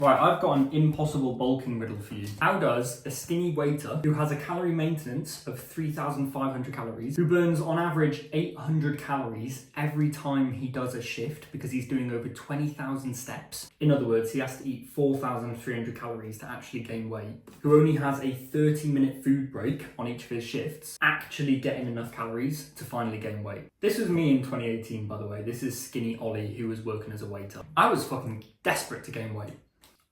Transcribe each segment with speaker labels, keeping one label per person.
Speaker 1: Right, I've got an impossible bulking riddle for you. How does a skinny waiter who has a calorie maintenance of 3,500 calories, who burns on average 800 calories every time he does a shift because he's doing over 20,000 steps? In other words, he has to eat 4,300 calories to actually gain weight, who only has a 30-minute food break on each of his shifts, actually getting enough calories to finally gain weight. This was me in 2018, by the way. This is Skinny Ollie, who was working as a waiter. I was fucking desperate to gain weight.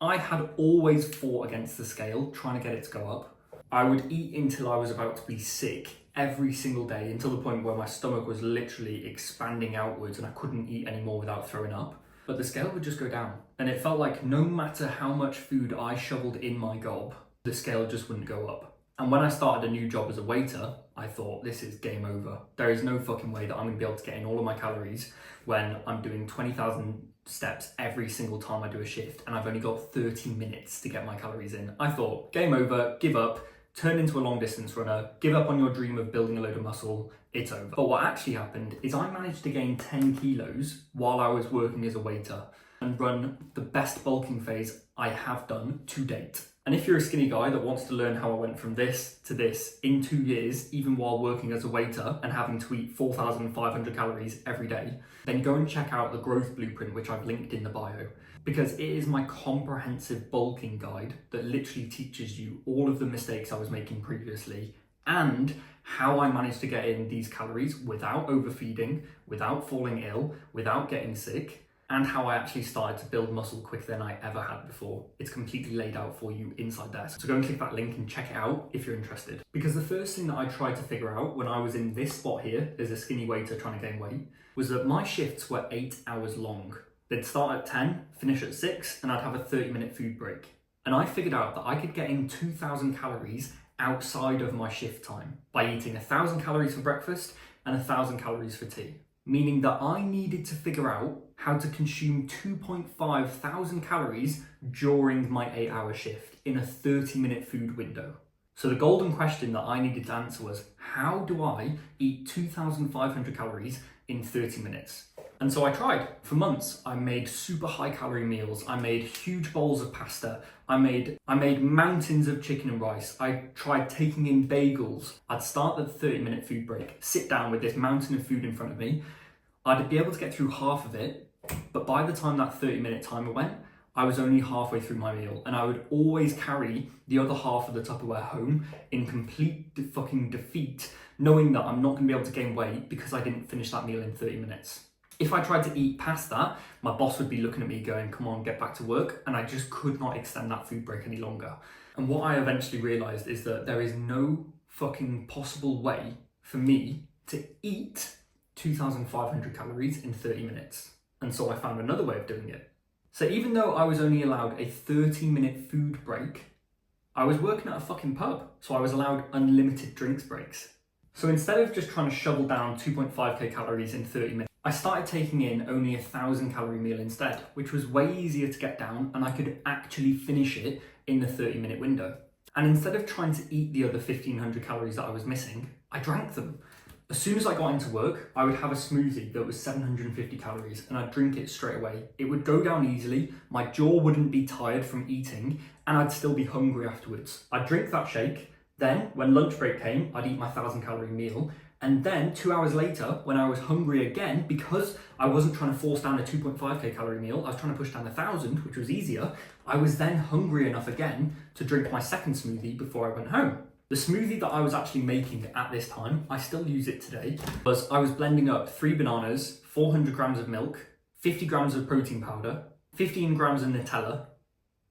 Speaker 1: I had always fought against the scale, trying to get it to go up. I would eat until I was about to be sick every single day, until the point where my stomach was literally expanding outwards and I couldn't eat anymore without throwing up. But the scale would just go down. And it felt like no matter how much food I shoveled in my gob, the scale just wouldn't go up. And when I started a new job as a waiter, I thought, this is game over. There is no fucking way that I'm gonna be able to get in all of my calories when I'm doing 20,000 steps every single time I do a shift and I've only got 30 minutes to get my calories in. I thought, game over, give up, turn into a long distance runner, give up on your dream of building a load of muscle, it's over. But what actually happened is I managed to gain 10 kilos while I was working as a waiter and run the best bulking phase I have done to date. And if you're a skinny guy that wants to learn how I went from this to this in 2 years, even while working as a waiter and having to eat 4,500 calories every day, then go and check out the growth blueprint, which I've linked in the bio, because it is my comprehensive bulking guide that literally teaches you all of the mistakes I was making previously and how I managed to get in these calories without overfeeding, without falling ill, without getting sick, and how I actually started to build muscle quicker than I ever had before. It's completely laid out for you inside there. So go and click that link and check it out if you're interested. Because the first thing that I tried to figure out when I was in this spot here as a skinny waiter trying to gain weight was that my shifts were 8 hours long. They'd start at 10, finish at 6, and I'd have a 30-minute food break. And I figured out that I could get in 2,000 calories outside of my shift time by eating 1,000 calories for breakfast and 1,000 calories for tea. Meaning that I needed to figure out how to consume 2.5 thousand calories during my 8-hour shift in a 30-minute food window. So the golden question that I needed to answer was, how do I eat 2,500 calories in 30 minutes? And so I tried. For months, I made super high calorie meals. I made huge bowls of pasta. I made mountains of chicken and rice. I tried taking in bagels. I'd start the 30-minute food break, sit down with this mountain of food in front of me. I'd be able to get through half of it, but by the time that 30-minute timer went, I was only halfway through my meal, and I would always carry the other half of the Tupperware home in complete fucking defeat, knowing that I'm not going to be able to gain weight because I didn't finish that meal in 30 minutes. If I tried to eat past that, my boss would be looking at me going, come on, get back to work, and I just could not extend that food break any longer. And what I eventually realised is that there is no fucking possible way for me to eat 2,500 calories in 30 minutes. And so I found another way of doing it. So even though I was only allowed a 30-minute food break, I was working at a fucking pub, so I was allowed unlimited drinks breaks. So instead of just trying to shovel down 2.5k calories in 30 minutes, I started taking in only 1,000 calorie meal instead, which was way easier to get down and I could actually finish it in the 30-minute window. And instead of trying to eat the other 1,500 calories that I was missing, I drank them. As soon as I got into work, I would have a smoothie that was 750 calories and I'd drink it straight away. It would go down easily, my jaw wouldn't be tired from eating, and I'd still be hungry afterwards. I'd drink that shake, then when lunch break came, I'd eat my 1,000 calorie meal, and then 2 hours later, when I was hungry again, because I wasn't trying to force down a 2.5k calorie meal, I was trying to push down 1,000, which was easier, I was then hungry enough again to drink my second smoothie before I went home. The smoothie that I was actually making at this time, I still use it today, was I was blending up 3 bananas, 400 grams of milk, 50 grams of protein powder, 15 grams of Nutella,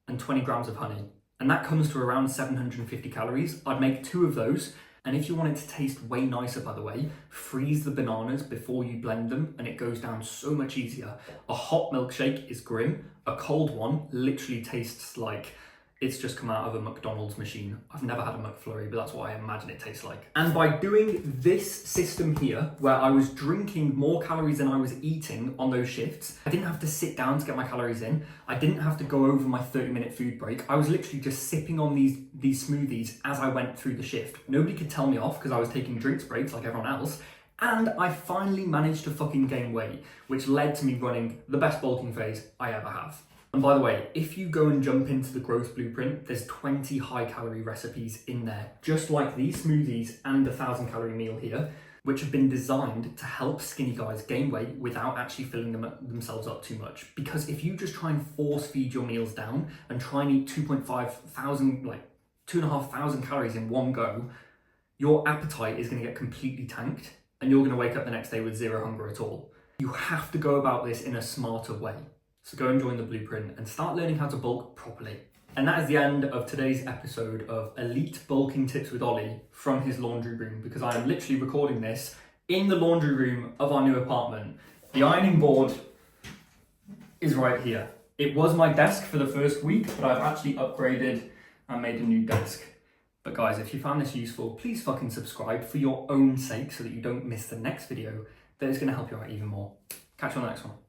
Speaker 1: and 20 grams of honey. And that comes to around 750 calories. I'd make 2 of those. And if you want it to taste way nicer, by the way, freeze the bananas before you blend them and it goes down so much easier. A hot milkshake is grim. A cold one literally tastes like it's just come out of a McDonald's machine. I've never had a McFlurry, but that's what I imagine it tastes like. And by doing this system here, where I was drinking more calories than I was eating on those shifts, I didn't have to sit down to get my calories in. I didn't have to go over my 30-minute food break. I was literally just sipping on these smoothies as I went through the shift. Nobody could tell me off because I was taking drinks breaks like everyone else. And I finally managed to fucking gain weight, which led to me running the best bulking phase I ever have. And by the way, if you go and jump into the growth blueprint, there's 20 high calorie recipes in there, just like these smoothies and the 1,000 calorie meal here, which have been designed to help skinny guys gain weight without actually filling themselves up too much. Because if you just try and force feed your meals down and try and eat 2,500 calories in one go, your appetite is going to get completely tanked and you're going to wake up the next day with zero hunger at all. You have to go about this in a smarter way. So go and join the blueprint and start learning how to bulk properly. And that is the end of today's episode of Elite Bulking Tips with Ollie from his laundry room, because I am literally recording this in the laundry room of our new apartment. The ironing board is right here. It was my desk for the first week, but I've actually upgraded and made a new desk. But guys, if you found this useful, please fucking subscribe for your own sake so that you don't miss the next video that is going to help you out even more. Catch you on the next one.